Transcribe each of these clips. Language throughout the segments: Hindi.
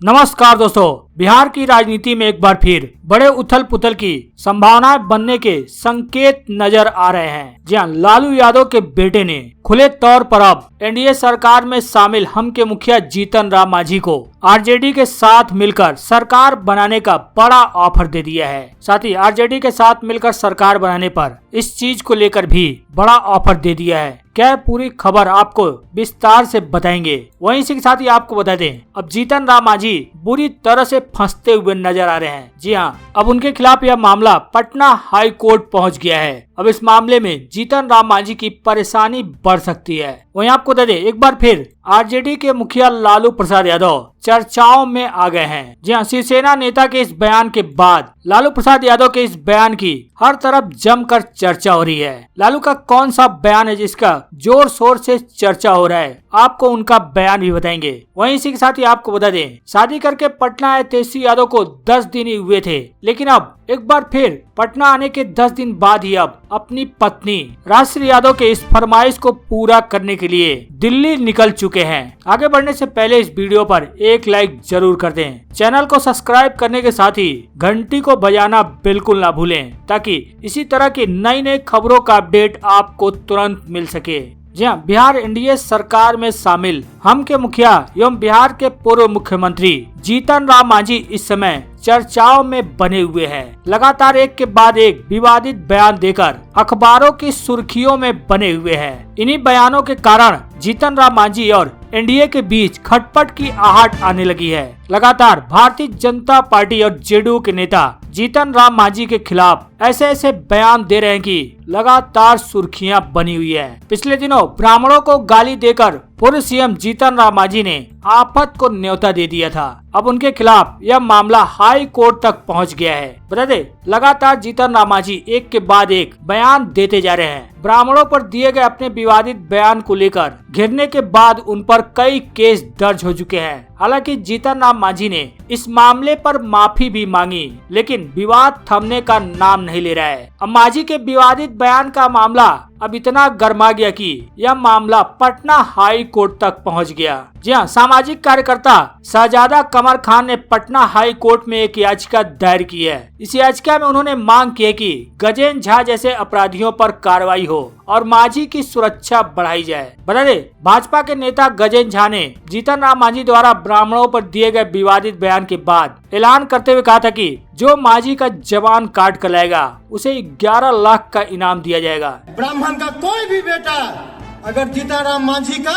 नमस्कार दोस्तों, बिहार की राजनीति में एक बार फिर बड़े उथल पुथल की संभावनाएं बनने के संकेत नजर आ रहे हैं। जी हां, लालू यादव के बेटे ने खुले तौर पर अब एनडीए सरकार में शामिल हम के मुखिया जीतन राम मांझी को आरजेडी के साथ मिलकर सरकार बनाने का बड़ा ऑफर दे दिया है। साथ ही आरजेडी के साथ मिलकर सरकार बनाने पर इस चीज को लेकर भी बड़ा ऑफर दे दिया है। क्या पूरी खबर आपको विस्तार से बताएंगे। वहीं इसी के साथ ही आपको बता दें, अब जीतन राम मांझी बुरी तरह से फंसते हुए नजर आ रहे हैं। जी हां, अब उनके खिलाफ यह मामला पटना हाई कोर्ट पहुंच गया है। अब इस मामले में जीतन राम मांझी की परेशानी बढ़ सकती है। वहीं आपको बता दें, एक बार फिर आरजेडी के मुखिया लालू प्रसाद यादव चर्चाओं में आ गए हैं। जी हां, शिवसेना नेता के इस बयान के बाद लालू प्रसाद यादव के इस बयान की हर तरफ जमकर चर्चा हो रही है। लालू का कौन सा बयान है जिसका जोर शोर से चर्चा हो रहा है, आपको उनका बयान भी बताएंगे। वहीं इसी के साथ ही आपको बता दें, शादी करके पटना आए तेजस्वी यादव को 10 दिन ही हुए थे, लेकिन अब एक बार फिर पटना आने के 10 दिन बाद ही अब अपनी पत्नी राजश्री यादव के इस फरमाइश को पूरा करने के लिए दिल्ली निकल चुके हैं। आगे बढ़ने से पहले इस वीडियो पर एक लाइक जरूर कर दें। चैनल को सब्सक्राइब करने के साथ ही घंटी को बजाना बिल्कुल ना भूलें, ताकि इसी तरह की नई नई खबरों का अपडेट आपको तुरंत मिल सके। जी हां, बिहार एनडीए सरकार में शामिल हम के मुखिया एवं बिहार के पूर्व मुख्यमंत्री जीतन राम मांझी इस समय चर्चाओं में बने हुए हैं। लगातार एक के बाद एक विवादित बयान देकर अखबारों की सुर्खियों में बने हुए हैं। इन्हीं बयानों के कारण जीतन राम मांझी और एनडीए के बीच खटपट की आहट आने लगी है। लगातार भारतीय जनता पार्टी और जेडीयू के नेता जीतन राम मांझी के खिलाफ ऐसे ऐसे बयान दे रहे हैं कि लगातार सुर्खियां बनी हुई है। पिछले दिनों ब्राह्मणों को गाली देकर पूर्व सीएम जीतन राम मांझी ने आफत को न्योता दे दिया था। अब उनके खिलाफ यह मामला हाई कोर्ट तक पहुंच गया है। बता दें, लगातार जीतन राम मांझी एक के बाद एक बयान देते जा रहे हैं। ब्राह्मणों पर दिए गए अपने विवादित बयान को लेकर घिरने के बाद उन पर कई केस दर्ज हो चुके हैं। हालांकि जीतन राम मांझी ने इस मामले पर माफी भी मांगी, लेकिन विवाद थमने का नाम नहीं ले रहा है। अब मांझी के विवादित बयान का मामला अब इतना गर्मा गया कि यह मामला पटना हाई कोर्ट तक पहुंच गया। जी हां, सामाजिक कार्यकर्ता शहजादा कमर खान ने पटना हाई कोर्ट में एक याचिका दायर की है। इस याचिका में उन्होंने मांग की है कि गजेंद्र झा जैसे अपराधियों पर कार्रवाई हो और मांझी की सुरक्षा बढ़ाई जाए। बता दें, भाजपा के नेता गजेंद्र झा ने जीतन राम मांझी द्वारा ब्राह्मणों पर दिए गए विवादित बयान के बाद ऐलान करते हुए कहा था कि जो मांझी का जवान काट कर लाएगा उसे 11 लाख का इनाम दिया जाएगा। ब्राह्मण का कोई भी बेटा अगर जीतन राम मांझी का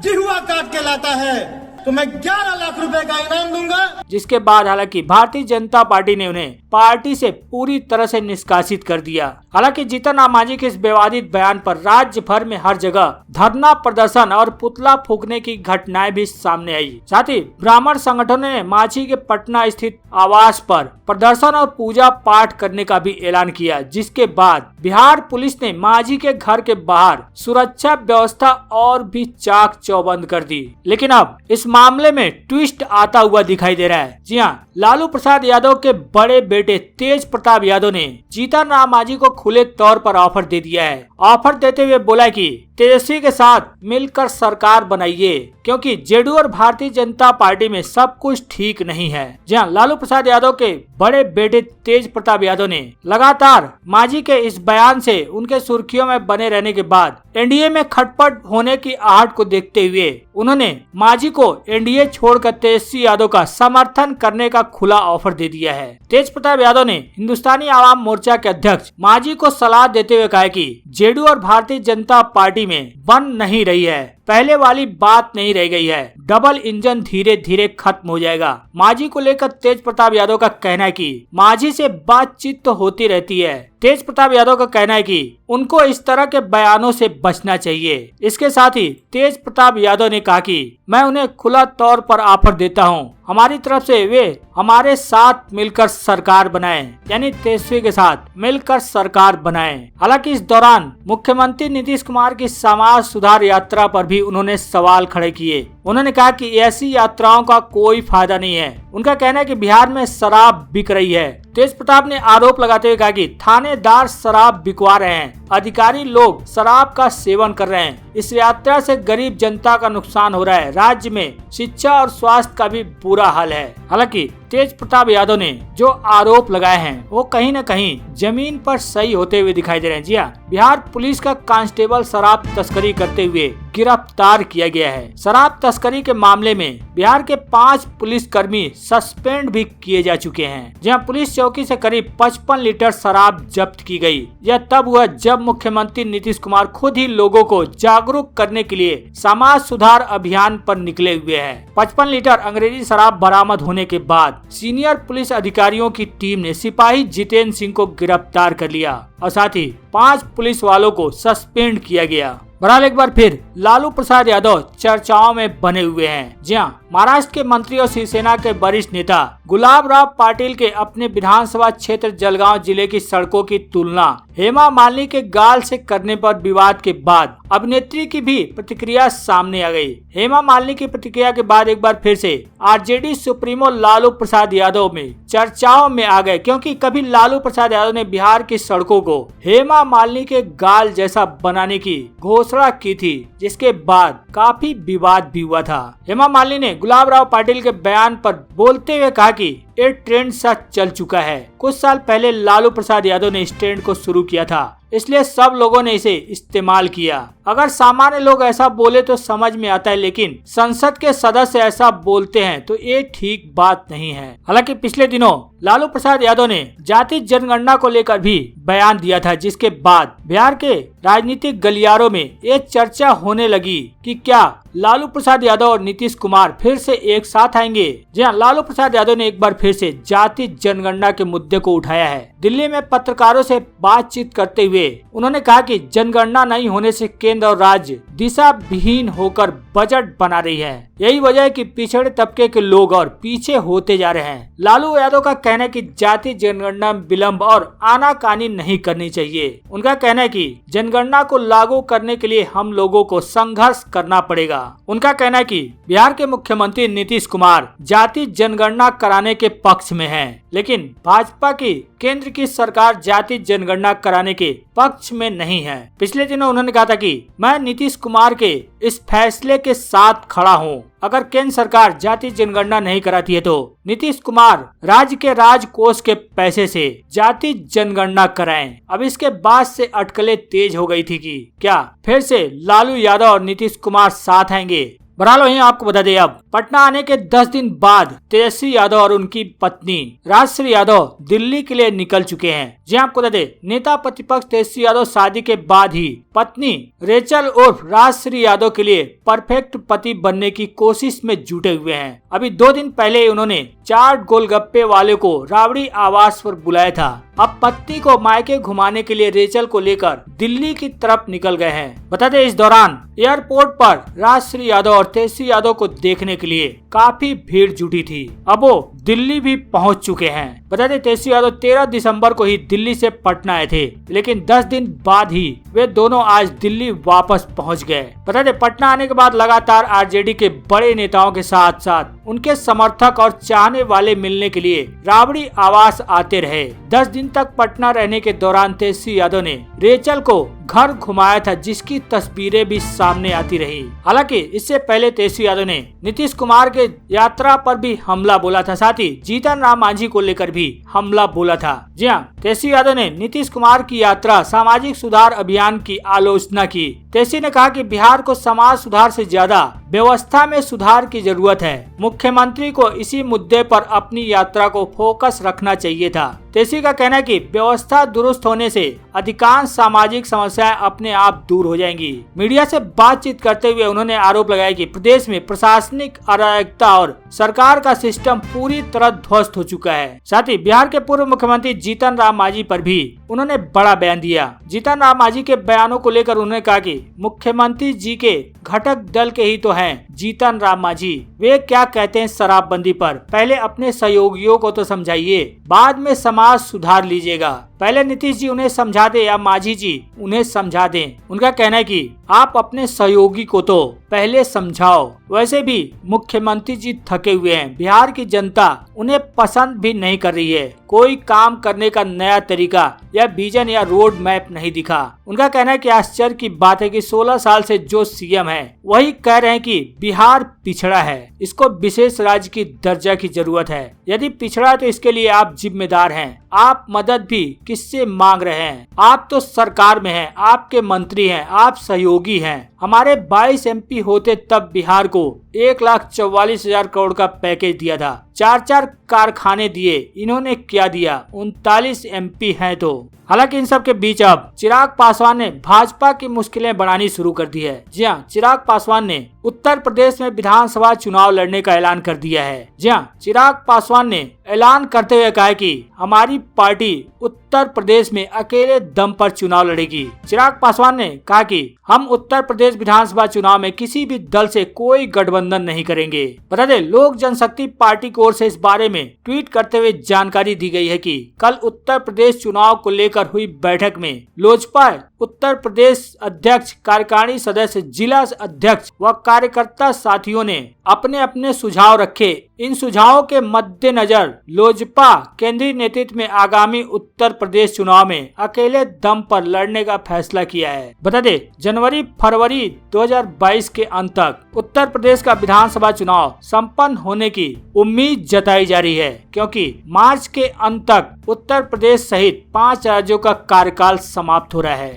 जिहुआ काट के लाता है तो मैं 11 लाख रुपए का इनाम दूंगा। जिसके बाद हालांकि भारतीय जनता पार्टी ने उन्हें पार्टी से पूरी तरह से निष्कासित कर दिया। हालांकि जीतन राम मांझी के इस विवादित बयान पर राज्य भर में हर जगह धरना प्रदर्शन और पुतला फूंकने की घटनाएं भी सामने आई। साथ ही ब्राह्मण संगठनों ने मांझी के पटना स्थित आवास पर प्रदर्शन और पूजा पाठ करने का भी ऐलान किया, जिसके बाद बिहार पुलिस ने मांझी के घर के बाहर सुरक्षा व्यवस्था और भी चाक चौबंद कर दी। लेकिन अब इस मामले में ट्विस्ट आता हुआ दिखाई दे रहा है। जी हां, लालू प्रसाद यादव के बड़े बेटे तेज प्रताप यादव ने जीतन राम मांझी को खुले तौर पर ऑफर दे दिया है। ऑफर देते हुए बोला कि तेजस्वी के साथ मिलकर सरकार बनाइए, क्योंकि जेडीयू और भारतीय जनता पार्टी में सब कुछ ठीक नहीं है। जी हां, लालू प्रसाद यादव के बड़े बेटे तेज प्रताप यादव ने लगातार मांझी के इस बयान से उनके सुर्खियों में बने रहने के बाद एनडीए में खटपट होने की आहट को देखते हुए उन्होंने मांझी को एनडीए छोड़कर तेजस्वी यादव का समर्थन करने का खुला ऑफर दे दिया है। तेज प्रताप यादव ने हिंदुस्तानी आवाम मोर्चा के अध्यक्ष मांझी को सलाह देते हुए कहा कि जेडीयू और भारतीय जनता पार्टी में बन नहीं रही है, पहले वाली बात नहीं रह गई है, डबल इंजन धीरे धीरे खत्म हो जाएगा। मांझी को लेकर तेज प्रताप यादव का कहना है कि मांझी से बातचीत तो होती रहती है। तेज प्रताप यादव का कहना है कि उनको इस तरह के बयानों से बचना चाहिए। इसके साथ ही तेज प्रताप यादव ने कहा कि मैं उन्हें खुला तौर पर ऑफर देता हूं, हमारी तरफ से वे हमारे साथ मिलकर सरकार बनाएं, यानी तेजस्वी के साथ मिलकर सरकार बनाएं। हालांकि इस दौरान मुख्यमंत्री नीतीश कुमार की समाज सुधार यात्रा पर भी उन्होंने सवाल खड़े किए। उन्होंने कहा कि ऐसी यात्राओं का कोई फायदा नहीं है, उनका कहना है कि बिहार में शराब बिक रही है। तेज प्रताप ने आरोप लगाते हुए कहा कि थानेदार शराब बिकवा रहे हैं, अधिकारी लोग शराब का सेवन कर रहे हैं। इस यात्रा से गरीब जनता का नुकसान हो रहा है। राज्य में शिक्षा और स्वास्थ्य का भी बुरा हाल है। हालांकि तेज प्रताप यादव ने जो आरोप लगाए हैं वो कहीं न कहीं जमीन पर सही होते हुए दिखाई दे रहे हैं। जी हाँ, बिहार पुलिस का कांस्टेबल शराब तस्करी करते हुए गिरफ्तार किया गया है। शराब तस्करी के मामले में बिहार के 5 पुलिस कर्मी सस्पेंड भी किए जा चुके हैं। जहां पुलिस चौकी से करीब 55 लीटर शराब जब्त की गई। यह तब हुआ जब मुख्यमंत्री नीतीश कुमार खुद ही लोगों को जागरूक करने के लिए समाज सुधार अभियान पर निकले हुए हैं। 55 लीटर अंग्रेजी शराब बरामद होने के बाद सीनियर पुलिस अधिकारियों की टीम ने सिपाही जितेंद्र सिंह को गिरफ्तार कर लिया और साथ ही 5 पुलिस वालों को सस्पेंड किया गया। बहरहाल एक बार फिर लालू प्रसाद यादव चर्चाओं में बने हुए हैं। जी हाँ, महाराष्ट्र के मंत्री और शिवसेना के वरिष्ठ नेता गुलाबराव पाटिल के अपने विधानसभा क्षेत्र जलगांव जिले की सड़कों की तुलना हेमा मालिनी के गाल से करने पर विवाद के बाद अभिनेत्री की भी प्रतिक्रिया सामने आ गई। हेमा मालिनी की प्रतिक्रिया के बाद एक बार फिर से आरजेडी सुप्रीमो लालू प्रसाद यादव में चर्चाओं में आ गए, क्योंकि कभी लालू प्रसाद यादव ने बिहार की सड़कों को हेमा मालिनी के गाल जैसा बनाने की घोषणा की थी, जिसके बाद काफी विवाद भी हुआ था। हेमा मालिनी ने गुलाबराव पाटिल के बयान पर बोलते हुए कहा कि ये ट्रेंड सा चल चुका है। कुछ साल पहले लालू प्रसाद यादव ने इस ट्रेंड को शुरू किया था, इसलिए सब लोगों ने इसे इस्तेमाल किया। अगर सामान्य लोग ऐसा बोले तो समझ में आता है, लेकिन संसद के सदस्य ऐसा बोलते हैं तो ये ठीक बात नहीं है। हालांकि पिछले दिनों लालू प्रसाद यादव ने जाति जनगणना को लेकर भी बयान दिया था, जिसके बाद बिहार के राजनीतिक गलियारों में ये चर्चा होने लगी कि क्या लालू प्रसाद यादव और नीतीश कुमार फिर से एक साथ आएंगे। जी हाँ, लालू प्रसाद यादव ने एक बार फिर से जाति जनगणना के मुद्दे को उठाया है। दिल्ली में पत्रकारों से बातचीत करते हुए उन्होंने कहा कि जनगणना नहीं होने से केंद्र और राज्य दिशा विहीन होकर बजट बना रही है। यही वजह है कि पिछड़े तबके के लोग और पीछे होते जा रहे हैं। लालू यादव का कहना है कि जाति जनगणना विलंब और आनाकानी नहीं करनी चाहिए। उनका कहना है कि जनगणना को लागू करने के लिए हम लोगों को संघर्ष करना पड़ेगा। उनका कहना है कि बिहार के मुख्यमंत्री नीतीश कुमार जाति जनगणना कराने के पक्ष में हैं, लेकिन भाजपा की केंद्र की सरकार जाति जनगणना कराने के पक्ष में नहीं है। पिछले दिनों उन्होंने कहा था कि मैं नीतीश कुमार के इस फैसले के साथ खड़ा हूँ। अगर केंद्र सरकार जाति जनगणना नहीं कराती है तो नीतीश कुमार राज्य के राजकोष के पैसे से जाति जनगणना कराएं। अब इसके बाद से अटकलें तेज हो गई थी कि क्या फिर से लालू यादव और नीतीश कुमार साथ आएंगे। बहरहाल वहीं आपको बता दें, अब पटना आने के 10 दिन बाद तेजस्वी यादव और उनकी पत्नी राजश्री यादव दिल्ली के लिए निकल चुके हैं। जी आपको बता दें, नेता प्रतिपक्ष तेजस्वी यादव शादी के बाद ही पत्नी रेचल उर्फ राजश्री यादव के लिए परफेक्ट पति बनने की कोशिश में जुटे हुए हैं। अभी 2 दिन पहले उन्होंने चाट गोलगप्पे वाले को राबड़ी आवास पर बुलाया था। अब पत्नी को मायके घुमाने के लिए रेचल को लेकर दिल्ली की तरफ निकल गए हैं। बता दें, इस दौरान एयरपोर्ट पर राजश्री यादव और तेजस्वी यादव को देखने के लिए काफी भीड़ जुटी थी। अब वो दिल्ली भी पहुंच चुके हैं। बता दें, तेजस्वी यादव 13 दिसंबर को ही दिल्ली से पटना आए थे, लेकिन 10 दिन बाद ही वे दोनों आज दिल्ली वापस पहुंच गए। बता दें, पटना आने के बाद लगातार आरजेडी के बड़े नेताओं के साथ साथ उनके समर्थक और चाहने वाले मिलने के लिए राबड़ी आवास आते रहे। 10 दिन तक पटना रहने के दौरान तेजस्वी यादव ने रेचल को घर घुमाया था, जिसकी तस्वीरें भी सामने आती रही। हालांकि इससे पहले तेजस्वी यादव ने नीतीश कुमार के यात्रा पर भी हमला बोला था, साथ ही जीतन राम मांझी को लेकर भी हमला बोला था। जी हाँ, तेजस्वी यादव ने नीतीश कुमार की यात्रा सामाजिक सुधार अभियान की आलोचना की। तेजस्वी ने कहा कि बिहार को समाज सुधार से ज्यादा व्यवस्था में सुधार की जरूरत है। मुख्यमंत्री को इसी मुद्दे पर अपनी यात्रा को फोकस रखना चाहिए था। तेजस्वी का कहना है कि व्यवस्था दुरुस्त होने से अधिकांश सामाजिक समस्याएं अपने आप दूर हो जाएंगी। मीडिया से बातचीत करते हुए उन्होंने आरोप लगाया कि प्रदेश में प्रशासनिक अराजकता और सरकार का सिस्टम पूरी तरह ध्वस्त हो चुका है। साथ ही बिहार के पूर्व मुख्यमंत्री जीतन राम मांझी पर भी उन्होंने बड़ा बयान दिया। जीतन राम मांझी के बयानों को लेकर उन्होंने कहा कि मुख्यमंत्री जी के घटक दल के ही तो हैं जीतन राम मांझी, वे क्या कहते हैं शराबबंदी पर। पहले अपने सहयोगियों को तो समझाइए, बाद में समाज सुधार लीजिएगा। पहले नीतीश जी उन्हें समझा दे या मांझी जी उन्हें समझा दें। उनका कहना है कि आप अपने सहयोगी को तो पहले समझाओ। वैसे भी मुख्यमंत्री जी थके हुए हैं, बिहार की जनता उन्हें पसंद भी नहीं कर रही है। कोई काम करने का नया तरीका या विजन या रोड मैप नहीं दिखा। उनका कहना है कि आश्चर्य की बात है कि 16 साल से जो सीएम है वही कह रहे हैं कि बिहार पिछड़ा है, इसको विशेष राज्य की दर्जा की जरूरत है। यदि पिछड़ा है तो इसके लिए आप जिम्मेदार हैं। आप मदद भी किससे मांग रहे हैं? आप तो सरकार में हैं, आपके मंत्री हैं, आप सहयोगी हैं। हमारे 22 एमपी होते तब बिहार को 1,44,000 करोड़ का पैकेज दिया था, 4 कारखाने दिए। इन्होंने क्या दिया? 39 एमपी हैं तो। हालांकि इन सब के बीच अब चिराग पासवान ने भाजपा की मुश्किलें बढ़ानी शुरू कर दी है। जी हाँ, चिराग पासवान ने उत्तर प्रदेश में विधानसभा चुनाव लड़ने का ऐलान कर दिया है। जी हाँ, चिराग पासवान ने ऐलान करते हुए कहा कि हमारी पार्टी उत्तर प्रदेश में अकेले दम पर चुनाव लड़ेगी। चिराग पासवान ने कहा कि हम उत्तर प्रदेश विधानसभा चुनाव में किसी भी दल से कोई गठबंधन नहीं करेंगे। बता दें, लोक जनशक्ति पार्टी की ओर से इस बारे में ट्वीट करते हुए जानकारी दी गई है कि कल उत्तर प्रदेश चुनाव को लेकर हुई बैठक में लोजपा उत्तर प्रदेश अध्यक्ष, कार्यकारिणी सदस्य, जिला अध्यक्ष व कार्यकर्ता साथियों ने अपने अपने सुझाव रखे। इन सुझावों के मद्देनजर लोजपा केंद्रीय नेतृत्व में आगामी उत्तर प्रदेश चुनाव में अकेले दम पर लड़ने का फैसला किया है। बता दें, जनवरी-फरवरी 2022 के अंत तक उत्तर प्रदेश का विधानसभा चुनाव संपन्न होने की उम्मीद जताई जा रही है, क्योंकि मार्च के अंत तक उत्तर प्रदेश सहित 5 राज्यों का कार्यकाल समाप्त हो रहा है।